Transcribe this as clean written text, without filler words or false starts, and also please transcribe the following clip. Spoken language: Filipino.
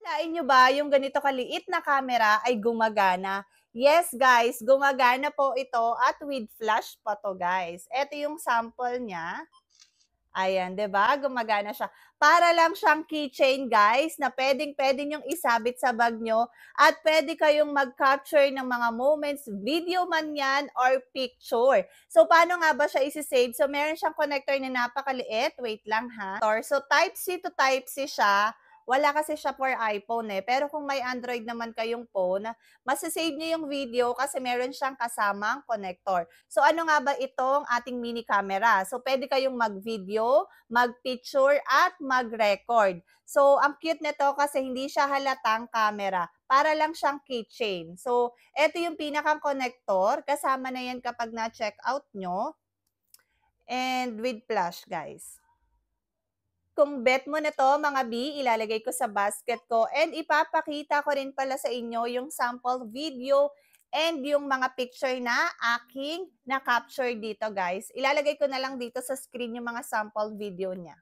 Akalain nyo ba yung ganito kaliit na camera ay gumagana? Yes guys, gumagana po ito at with flash pa to guys. Ito yung sample niya. Ayan, 'di ba? Gumagana siya. Para lang siyang keychain, guys, na pwedeng-pwede niyong isabit sa bag nyo at pwede kayong mag-capture ng mga moments, video man 'yan or picture. So, paano nga ba siya isi-save? So, meron siyang connector na napakaliit. Wait lang ha. So, Type-C to Type-C siya. Wala kasi siya for iPhone eh. Pero kung may Android naman kayong phone, masasave niyo yung video kasi meron siyang kasamang connector. So ano nga ba itong ating mini camera? So pwede kayong mag-video, mag-picture at mag-record. So ang cute nito kasi hindi siya halatang camera. Para lang siyang keychain. So ito yung pinakang connector. Kasama na yan kapag na-check out nyo. And with flash guys. Kung bet mo na 'to mga B, ilalagay ko sa basket ko and ipapakita ko rin pala sa inyo yung sample video and yung mga picture na aking na-capture dito guys. Ilalagay ko na lang dito sa screen yung mga sample video niya.